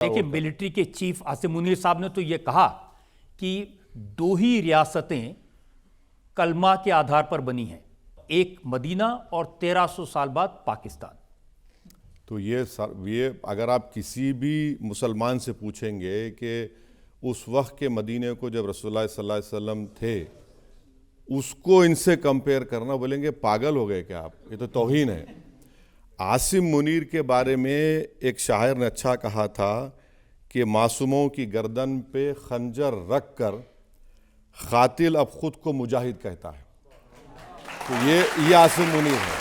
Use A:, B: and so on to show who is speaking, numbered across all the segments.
A: देखिए, मिलिट्री के चीफ आसिम मुनीर साहब ने तो ये कहा कि दो ही रियासतें कलमा के आधार पर बनी हैं, एक मदीना और 1300 साल बाद पाकिस्तान।
B: तो ये अगर आप किसी भी मुसलमान से पूछेंगे कि उस वक्त के मदीने को जब रसूलुल्लाह सल्लल्लाहु अलैहि वसल्लम थे उसको इनसे कंपेयर करना, बोलेंगे पागल हो गए क्या आप, ये तो तौहीन है। आसिम मुनीर के बारे में एक शायर ने अच्छा कहा था कि मासूमों की गर्दन पे खंजर रख कर कातिल अब खुद को मुजाहिद कहता है। तो ये आसिम मुनीर है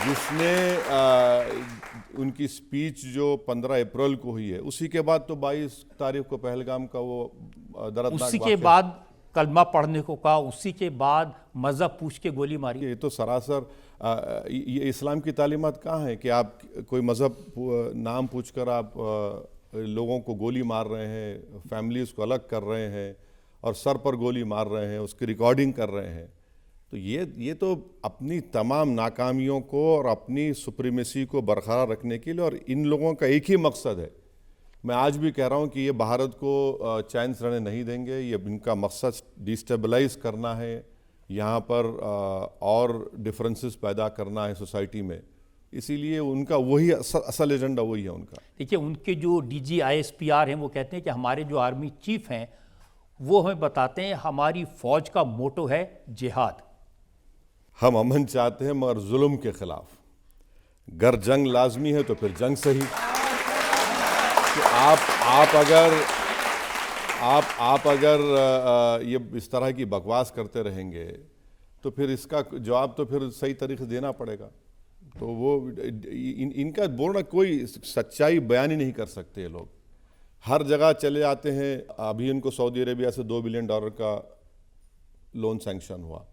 B: जिसने उनकी स्पीच जो 15 अप्रैल को हुई है, उसी के बाद तो 22 तारीख को पहलगाम का वो दर्दनाक
A: उसी के बाद कलमा पढ़ने को कहा, उसी के बाद मज़हब पूछ के गोली मारी।
B: ये तो सरासर ये इस्लाम की तालीमात कहाँ है कि आप कोई मज़हब नाम पूछकर आप लोगों को गोली मार रहे हैं, फैमिलीज़ को अलग कर रहे हैं और सर पर गोली मार रहे हैं, उसकी रिकॉर्डिंग कर रहे हैं। तो ये तो अपनी तमाम नाकामियों को और अपनी सुप्रीमेसी को बरकरार रखने के लिए, और इन लोगों का एक ही मकसद है। मैं आज भी कह रहा हूँ कि ये भारत को चैन से रहने नहीं देंगे। ये इनका मकसद डिस्टेबलाइज करना है, यहाँ पर और डिफरेंसेस पैदा करना है सोसाइटी में। इसीलिए उनका वही असल एजेंडा वही है उनका।
A: देखिए, उनके जो डीजी ISPR हैं वो कहते हैं कि हमारे जो आर्मी चीफ हैं वो हमें बताते हैं हमारी फौज का मोटो है जिहाद।
B: हम अमन चाहते हैं मगर जुल्म के खिलाफ। गर जंग लाजमी है तो फिर जंग सही। कि आप अगर ये इस तरह की बकवास करते रहेंगे तो फिर इसका जवाब तो फिर सही तरीके से देना पड़ेगा। तो वो इनका बोलना कोई सच्चाई बयान ही नहीं कर सकते ये लोग। हर जगह चले आते हैं। अभी इनको सऊदी अरेबिया से $2 बिलियन का लोन सैंक्शन हुआ।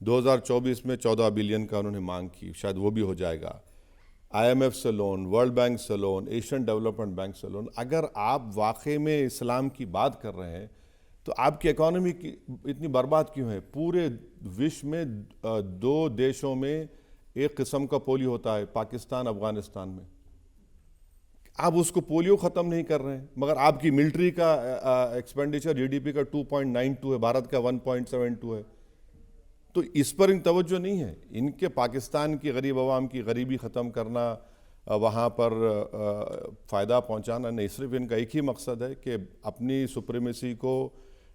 B: 2024 में 14 बिलियन का उन्होंने मांग की, शायद वो भी हो जाएगा। IMF से लोन, वर्ल्ड बैंक से लोन, एशियन डेवलपमेंट बैंक से लोन। अगर आप वाकई में इस्लाम की बात कर रहे हैं तो आपकी इकॉनमी की इतनी बर्बाद क्यों है? पूरे विश्व में 2 देशों में एक किस्म का पोलियो होता है, पाकिस्तान अफगानिस्तान में। आप उसको पोलियो ख़त्म नहीं कर रहे हैं, मगर आपकी मिलिट्री का एक्सपेंडिचर GDP का 2.92 है, भारत का 1.72 है। तो इस पर इन तवज्जो नहीं है। इनके पाकिस्तान की गरीब आवाम की गरीबी ख़त्म करना, वहाँ पर फ़ायदा पहुँचाना नहीं, सिर्फ इनका एक ही मकसद है कि अपनी सुप्रीमेसी को,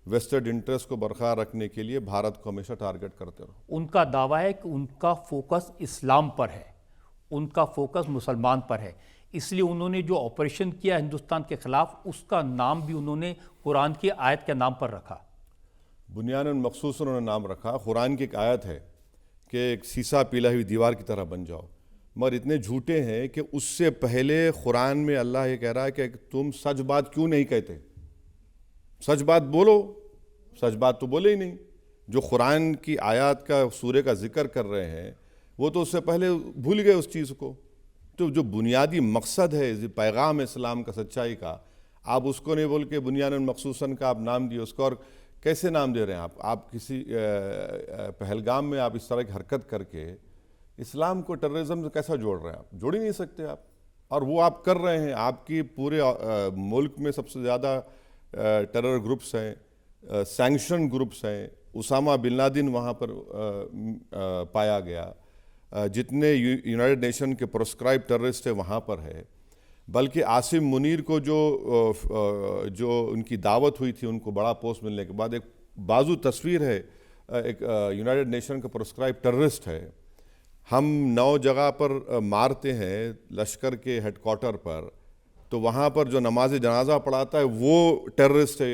B: वेस्टेड इंटरेस्ट को बरकरार रखने के लिए भारत को हमेशा टारगेट करते रहो।
A: उनका दावा है कि उनका फोकस इस्लाम पर है, उनका फोकस मुसलमान पर है। इसलिए उन्होंने जो ऑपरेशन किया हिंदुस्तान के खिलाफ, उसका नाम भी उन्होंने कुरान की आयत के नाम पर रखा।
B: बुनियादन मखसूस उन्होंने नाम रखा। कुरान की एक आयत है कि एक सीसा पीला हुई दीवार की तरह बन जाओ, मगर इतने झूठे हैं कि उससे पहले कुरान में अल्लाह ये कह रहा है कि तुम सच बात क्यों नहीं कहते? सच बात बोलो। सच बात तो बोले ही नहीं। जो कुरान की आयत का सूरे का जिक्र कर रहे हैं वो तो उससे पहले भूल गए उस चीज़ को। तो जो बुनियादी मकसद है पैगाम इस्लाम का, सच्चाई का, आप उसको नहीं बोल के बुनियादन मखसूसन का आप नाम दिए उसको। और कैसे नाम दे रहे हैं आप किसी पहलगाम में आप इस तरह की हरकत करके इस्लाम को टेररिज्म से कैसा जोड़ रहे हैं? आप जोड़ ही नहीं सकते आप। और वो आप कर रहे हैं। आपकी पूरे मुल्क में सबसे ज़्यादा टेरर ग्रुप्स हैं, सैंक्शन ग्रुप्स हैं। उसामा बिन लादेन वहाँ पर पाया गया। जितने यूनाइटेड नेशन के प्रोस्क्राइब टेररिस्ट है वहाँ पर है। बल्कि आसिम मुनीर को जो उनकी दावत हुई थी, उनको बड़ा पोस्ट मिलने के बाद एक बाजू तस्वीर है, एक यूनाइटेड नेशन का प्रोस्क्राइब टेररिस्ट है। हम 9 जगह पर मारते हैं लश्कर के हेडक्वार्टर पर, तो वहाँ पर जो नमाज जनाजा पढ़ाता है वो टेररिस्ट है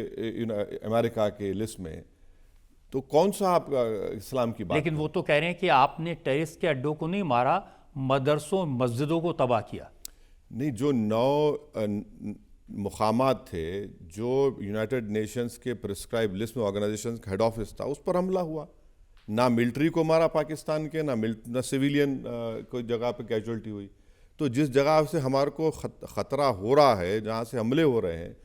B: अमेरिका के लिस्ट में। तो कौन सा आप इस्लाम की बात?
A: लेकिन वो तो कह रहे हैं कि आपने टेररिस्ट के अड्डों को नहीं मारा, मदरसों मस्जिदों को तबाह किया।
B: नहीं, जो 9 मुकामात थे जो यूनाइटेड नेशंस के प्रिस्क्राइब लिस्ट में ऑर्गेनाइजेशन का हेड ऑफिस था, उस पर हमला हुआ। ना मिलिट्री को मारा पाकिस्तान के, ना सिविलियन कोई जगह पे कैजुअल्टी हुई। तो जिस जगह से हमारे को ख़तरा हो रहा है, जहाँ से हमले हो रहे हैं,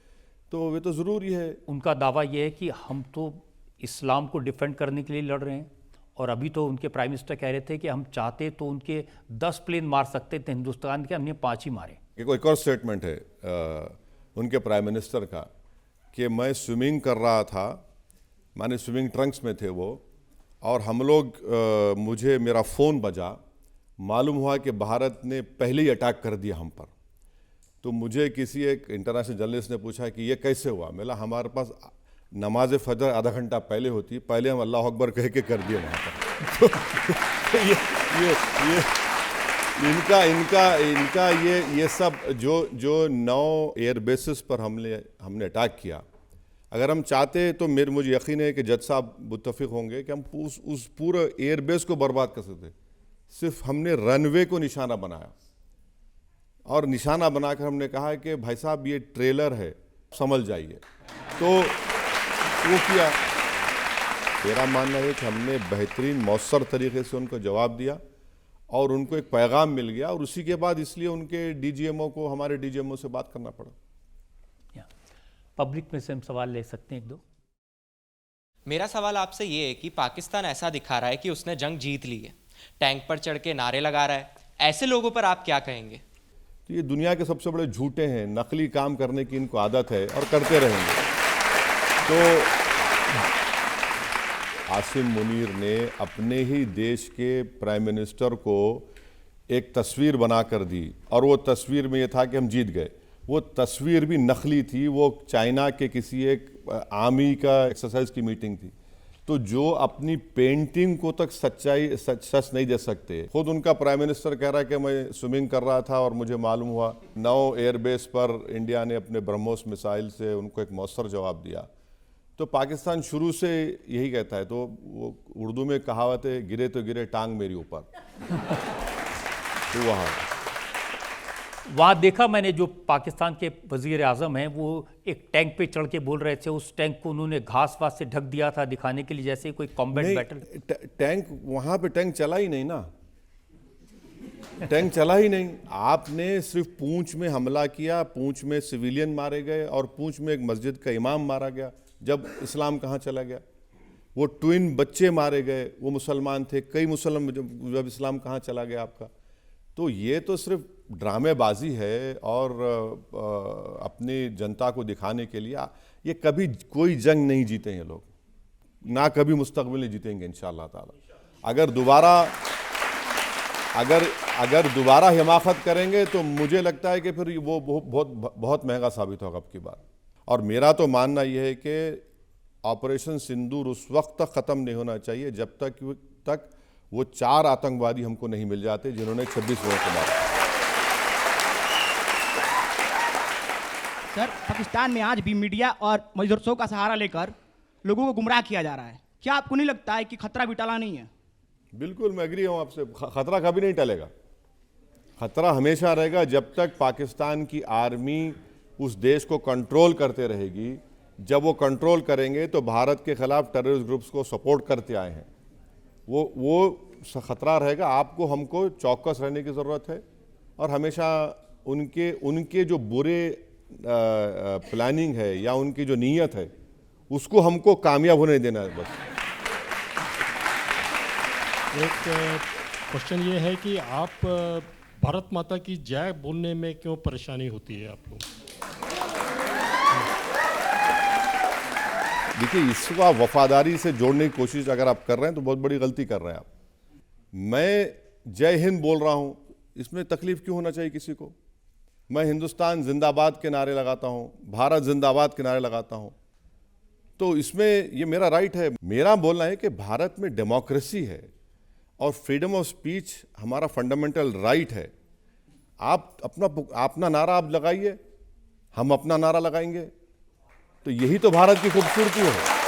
B: तो वे तो ज़रूरी है।
A: उनका दावा यह है कि हम तो इस्लाम को डिफेंड करने के लिए लड़ रहे हैं। और अभी तो उनके प्राइम मिनिस्टर कह रहे थे कि हम चाहते तो उनके 10 प्लेन मार सकते थे हिंदुस्तान के, हमने 5 ही मारे।
B: एक और स्टेटमेंट है ان کے پرائم منسٹر کا کہ میں سوئمنگ کر رہا تھا، میں نے سوئمنگ ٹرنکس میں تھے وہ، اور ہم لوگ مجھے میرا فون بجا، معلوم ہوا کہ بھارت نے پہلے ہی اٹیک کر دیا ہم پر. تو مجھے کسی ایک انٹرنیشنل جرنلسٹ نے پوچھا کہ یہ کیسے ہوا؟ میں بولا ہمارے پاس نماز فجر آدھا گھنٹہ پہلے ہوتی، پہلے ہم اللہ اکبر کہہ کے کر دیے وہاں پر. ان کا یہ سب جو 9 ایئر بیسز پر ہم نے اٹیک کیا، اگر ہم چاہتے تو مجھے یقین ہے کہ جج صاحب متفق ہوں گے کہ ہم اس پورے ایئر بیس کو برباد کر سکتے. صرف ہم نے رن وے کو نشانہ بنایا، اور نشانہ بنا کر ہم نے کہا کہ بھائی صاحب یہ ٹریلر ہے، سنبھل جائیے. تو وہ کیا. میرا ماننا ہے کہ ہم نے بہترین مؤثر طریقے سے ان کو جواب دیا، اور ان کو ایک پیغام مل گیا، اور اسی کے بعد اس لیے ان کے ڈی جی ایم او کو ہمارے ڈی جی ایم او سے بات کرنا پڑا.
A: پبلک میں سے ہم سوال لے سکتے ہیں ایک دو.
C: میرا سوال آپ سے یہ ہے کہ پاکستان ایسا دکھا رہا ہے کہ اس نے جنگ جیت لی ہے، ٹینک پر چڑھ کے نعرے لگا رہا ہے، ایسے لوگوں پر آپ کیا کہیں گے؟
B: یہ دنیا کے سب سے بڑے جھوٹے ہیں، نقلی کام کرنے کی ان کو عادت ہے اور کرتے رہیں گے. تو عاصم منیر نے اپنے ہی دیش کے پرائم منسٹر کو ایک تصویر بنا کر دی، اور وہ تصویر میں یہ تھا کہ ہم جیت گئے. وہ تصویر بھی نقلی تھی، وہ چائنا کے کسی ایک آرمی کا ایکسرسائز کی میٹنگ تھی. تو جو اپنی پینٹنگ کو تک سچ نہیں دے سکتے. خود ان کا پرائم منسٹر کہہ رہا ہے کہ میں سوئمنگ کر رہا تھا اور مجھے معلوم ہوا 9 ایئر بیس پر انڈیا نے اپنے برہموس میسائل سے ان کو ایک مؤثر جواب دیا. تو پاکستان شروع سے یہی کہتا ہے. تو وہ اردو میں کہاوت ہے، گرے تو گرے ٹانگ میری اوپر. تو
A: وہاں دیکھا میں نے جو پاکستان کے وزیر اعظم ہیں وہ ایک ٹینک پہ چڑھ کے بول رہے تھے، اس ٹینک کو انہوں نے گھاس واس سے ڈھک دیا تھا دکھانے کے لیے جیسے کوئی کمبیٹ بیٹل.
B: ٹینک وہاں پہ ٹینک چلا ہی نہیں نا، ٹینک چلا ہی نہیں. آپ نے صرف پونچھ میں حملہ کیا، پونچھ میں سویلین مارے گئے، اور پونچھ میں ایک مسجد کا امام مارا گیا. جب اسلام کہاں چلا گیا؟ وہ ٹوئن بچے مارے گئے، وہ مسلمان تھے. کئی مسلم جب اسلام کہاں چلا گیا آپ کا؟ تو یہ تو صرف ڈرامے بازی ہے، اور اپنی جنتا کو دکھانے کے لیے. یہ کبھی کوئی جنگ نہیں جیتے یہ لوگ، نہ کبھی مستقبل میں جیتیں گے انشاءاللہ تعالی. اگر دوبارہ حماقت کریں گے تو مجھے لگتا ہے کہ پھر وہ بہت مہنگا ثابت ہوگا اب کی بار. اور میرا تو ماننا یہ ہے کہ آپریشن سندور اس وقت تک ختم نہیں ہونا چاہیے جب تک وہ 4 آتنکوادی ہم کو نہیں مل جاتے جنہوں نے 26 لوگوں کو مارا.
D: سر، پاکستان میں آج بھی میڈیا اور مدرسوں کا سہارا لے کر لوگوں کو گمراہ کیا جا رہا ہے. کیا آپ کو نہیں لگتا ہے کہ خطرہ بھی ٹلا نہیں ہے؟
B: بالکل میں ایگری ہوں آپ سے. خطرہ کبھی نہیں ٹلے گا. خطرہ ہمیشہ رہے گا جب تک پاکستان کی آرمی اس دیش کو کنٹرول کرتے رہے گی. جب وہ کنٹرول کریں گے تو بھارت کے خلاف ٹیررسٹ گروپس کو سپورٹ کرتے آئے ہیں، وہ خطرہ رہے گا. آپ کو ہم کو چوکس رہنے کی ضرورت ہے، اور ہمیشہ ان کے جو برے پلاننگ ہے یا ان کی جو نیت ہے اس کو ہم کو کامیاب ہونے دینا ہے. بس
E: ایک کوشچن یہ ہے کہ آپ بھارت ماتا کی جے بولنے میں کیوں پریشانی ہوتی ہے آپ کو؟
B: دیکھیے، اس کو وفاداری سے جوڑنے کی کوشش اگر آپ کر رہے ہیں تو بہت بڑی غلطی کر رہے ہیں آپ. میں جے ہند بول رہا ہوں، اس میں تکلیف کیوں ہونا چاہیے کسی کو؟ میں ہندوستان زندہ باد کے نعرے لگاتا ہوں، بھارت زندہ باد کے نعرے لگاتا ہوں. تو اس میں یہ میرا رائٹ ہے. میرا بولنا ہے کہ بھارت میں ڈیموکریسی ہے اور فریڈم آف سپیچ ہمارا فنڈامنٹل رائٹ ہے. آپ اپنا نعرہ آپ لگائیے، ہم اپنا نعرہ لگائیں گے. تو یہی تو بھارت کی خوبصورتی ہے.